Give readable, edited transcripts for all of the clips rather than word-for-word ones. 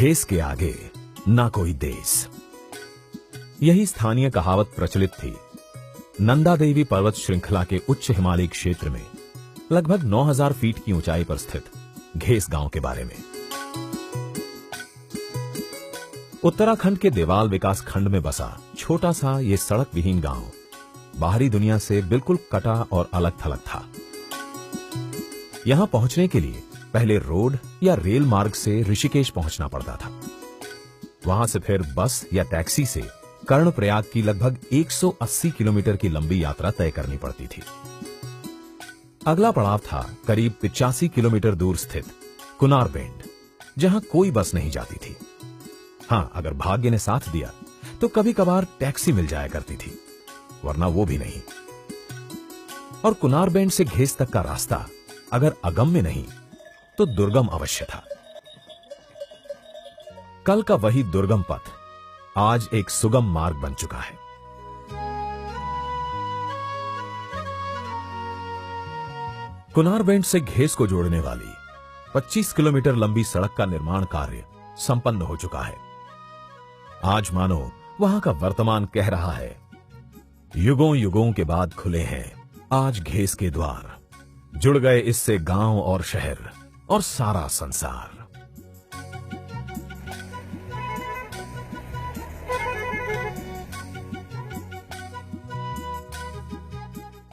घेस के आगे ना कोई देश, यही स्थानीय कहावत प्रचलित थी। नंदा देवी पर्वत श्रृंखला के उच्च हिमालयी क्षेत्र में लगभग 9000 फीट की ऊंचाई पर स्थित घेस गांव के बारे में। उत्तराखंड के देवाल विकास खंड में बसा छोटा सा ये सड़क विहीन गांव बाहरी दुनिया से बिल्कुल कटा और अलग थलग था। यहां पहुंचने के लिए पहले रोड या रेल मार्ग से ऋषिकेश पहुंचना पड़ता था। वहां से फिर बस या टैक्सी से कर्णप्रयाग की लगभग 180 किलोमीटर की लंबी यात्रा तय करनी पड़ती थी। अगला पड़ाव था करीब 85 किलोमीटर दूर स्थित कुनारबेंड, जहां कोई बस नहीं जाती थी। हां, अगर भाग्य ने साथ दिया तो कभी कभार टैक्सी मिल जाया करती थी, वरना वो भी नहीं। और कुनारबेंड से घेस तक का रास्ता अगर अगम्य नहीं तो दुर्गम अवश्य था। कल का वही दुर्गम पथ आज एक सुगम मार्ग बन चुका है। कुनारबेंड से घेस को जोड़ने वाली 25 किलोमीटर लंबी सड़क का निर्माण कार्य संपन्न हो चुका है। आज मानो वहां का वर्तमान कह रहा है, युगों युगों के बाद खुले हैं आज घेस के द्वार, जुड़ गए इससे गांव और शहर और सारा संसार।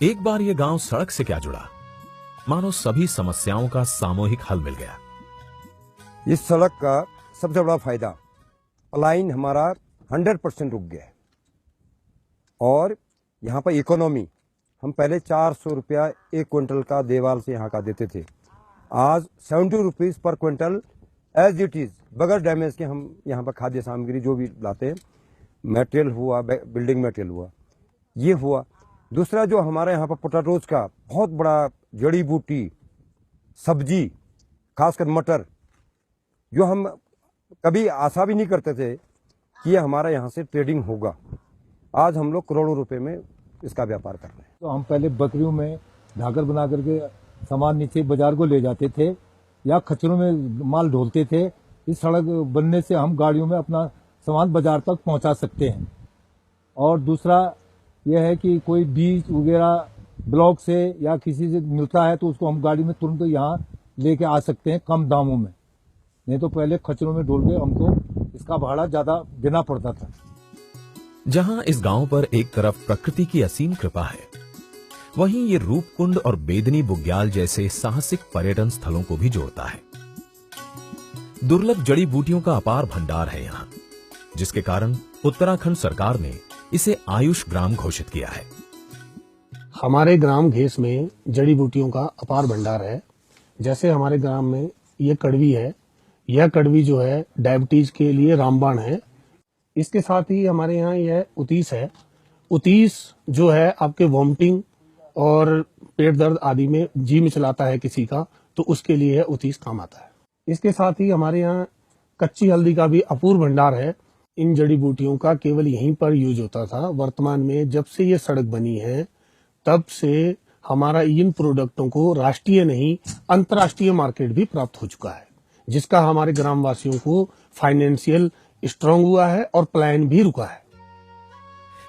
एक बार यह गांव सड़क से क्या जुड़ा, मानो सभी समस्याओं का सामूहिक हल मिल गया। इस सड़क का सबसे बड़ा फायदा, पलायन हमारा 100% रुक गया है। और यहाँ पर इकोनॉमी, हम पहले 400 रुपया 1 क्विंटल का देवाल से यहाँ का देते थे, आज 70 rupees per quintal as it is, बगैर डैमेज के हम यहाँ पर खाद्य सामग्री जो भी लाते हैं, मटेरियल हुआ, बिल्डिंग मटेरियल हुआ, ये हुआ। दूसरा जो हमारे यहाँ पर पोटैटोज का बहुत बड़ा जड़ी बूटी सब्जी, खासकर मटर, जो हम कभी आशा भी नहीं करते थे कि ये हमारा यहाँ से ट्रेडिंग होगा, आज हम लोग करोड़ों रुपए में इसका व्यापार कर रहे हैं। तो हम पहले बकरियों में धागर बना करके सामान नीचे बाजार को ले जाते थे या खच्चरों में माल ढोलते थे। इस सड़क बनने से हम गाड़ियों में अपना सामान बाजार तक पहुंचा सकते हैं। और दूसरा यह है कि कोई बीज वगैरह ब्लॉक से या किसी से मिलता है तो उसको हम गाड़ी में तुरंत यहाँ लेके आ सकते हैं कम दामों में। नहीं तो पहले खच्चरों में ढोल के हमको इसका भाड़ा ज्यादा देना पड़ता था। जहां इस गांव पर एक तरफ प्रकृति की असीम कृपा है, वहीं ये रूपकुंड और बेदनी बुग्याल जैसे साहसिक पर्यटन स्थलों को भी जोड़ता है। दुर्लभ जड़ी बूटियों का अपार भंडार है यहाँ, जिसके कारण उत्तराखंड सरकार ने इसे आयुष ग्राम घोषित किया है। हमारे ग्राम घेस में जड़ी बूटियों का अपार भंडार है। जैसे हमारे ग्राम में ये कड़वी है, यह कड़वी जो है डायबिटीज के लिए रामबाण है। इसके साथ ही हमारे यहाँ यह उतीस है। उतीस जो है आपके वॉमिटिंग और पेट दर्द आदि में जी में चलाता है किसी का, तो उसके लिए यह उतीस काम आता है। इसके साथ ही हमारे यहाँ कच्ची हल्दी का भी अपूर्व भंडार है। इन जड़ी बूटियों का केवल यहीं पर यूज होता था। वर्तमान में जब से ये सड़क बनी है तब से हमारा इन प्रोडक्टों को राष्ट्रीय नहीं अंतर्राष्ट्रीय मार्केट भी प्राप्त हो चुका है, जिसका हमारे ग्रामवासियों को फाइनेंशियल स्ट्रांग हुआ है और पलायन भी रुका है।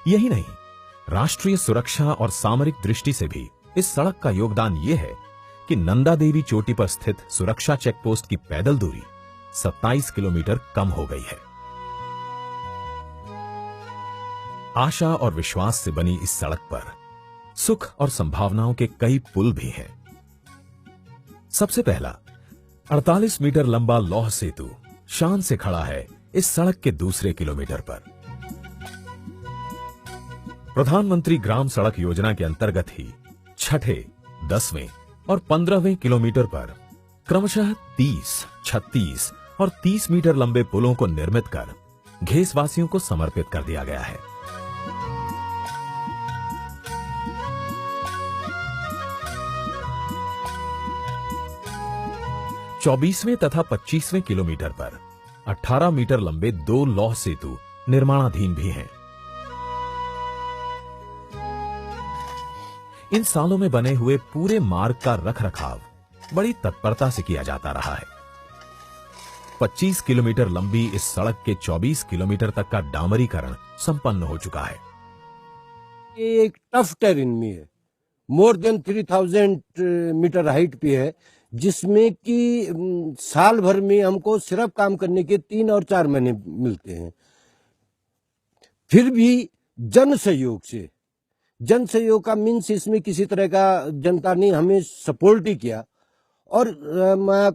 यही नहीं, राष्ट्रीय सुरक्षा और सामरिक दृष्टि से भी इस सड़क का योगदान यह है कि नंदा देवी चोटी पर स्थित सुरक्षा चेकपोस्ट की पैदल दूरी 27 किलोमीटर कम हो गई है। आशा और विश्वास से बनी इस सड़क पर सुख और संभावनाओं के कई पुल भी हैं। सबसे पहला 48 मीटर लंबा लौह सेतु शान से खड़ा है इस सड़क के दूसरे किलोमीटर पर। प्रधानमंत्री ग्राम सड़क योजना के अंतर्गत ही छठे, 10वें और 15वें किलोमीटर पर क्रमशः 30, 36 और 30 मीटर लंबे पुलों को निर्मित कर घेसवासियों को समर्पित कर दिया गया है। चौबीसवें तथा 25वें किलोमीटर पर 18 मीटर लंबे 2 लौह सेतु निर्माणाधीन भी हैं। इन सालों में बने हुए पूरे मार्ग का रखरखाव बड़ी तत्परता से किया जाता रहा है। 25 किलोमीटर लंबी इस सड़क के 24 किलोमीटर तक का डामरीकरण संपन्न हो चुका है। ये एक टफ टेरेन में है, मोर देन 3000 मीटर हाइट पे है, जिसमें कि साल भर में हमको सिर्फ काम करने के 3 और 4 महीने मिलते हैं। फिर भी जन सहयोग का मीन्स इसमें किसी तरह का जनता ने हमें सपोर्ट ही किया, और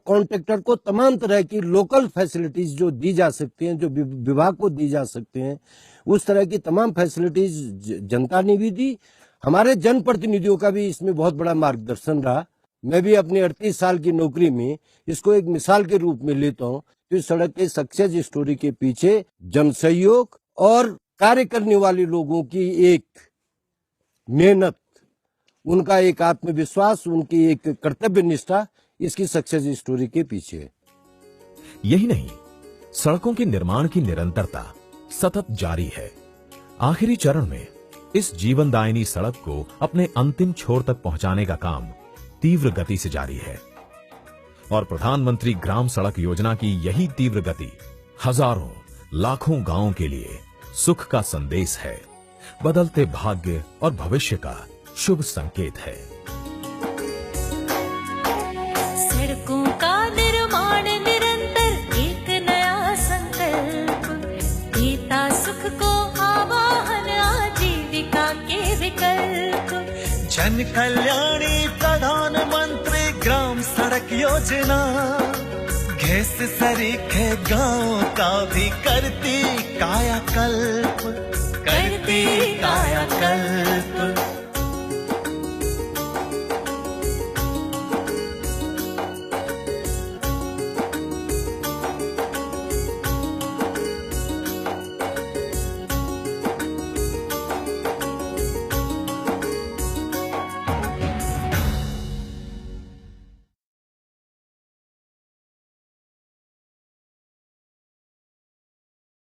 कॉन्ट्रैक्टर को तमाम तरह की लोकल फैसिलिटीज जो दी जा सकती हैं, जो विभाग को दी जा सकते हैं, उस तरह की तमाम फैसिलिटीज जनता ने भी दी। हमारे जनप्रतिनिधियों का भी इसमें बहुत बड़ा मार्गदर्शन रहा। मैं भी अपनी 38 साल की नौकरी में इसको एक मिसाल के रूप में लेता हूँ। तो इस सड़क के सक्सेस स्टोरी के पीछे जन सहयोग और कार्य करने वाले लोगों की एक मेहनत, उनका एक आत्मविश्वास, उनकी एक कर्तव्य निष्ठा इसकी सक्सेस स्टोरी के पीछे है। यही नहीं, सड़कों के निर्माण की निरंतरता सतत जारी है। आखिरी चरण में इस जीवनदायिनी सड़क को अपने अंतिम छोर तक पहुंचाने का काम तीव्र गति से जारी है, और प्रधानमंत्री ग्राम सड़क योजना की यही तीव्र गति हजारों लाखों गांवों के लिए सुख का संदेश है, बदलते भाग्य और भविष्य का शुभ संकेत है। सड़कों का निर्माण निरंतर एक नया संकल्प, देता सुख को आवाहन आजीविका के विकल्प। जन कल्याणी प्रधानमंत्री ग्राम सड़क योजना, घेस सरीखे गांव का भी करती कायाकल्प, करती कायाकल्प।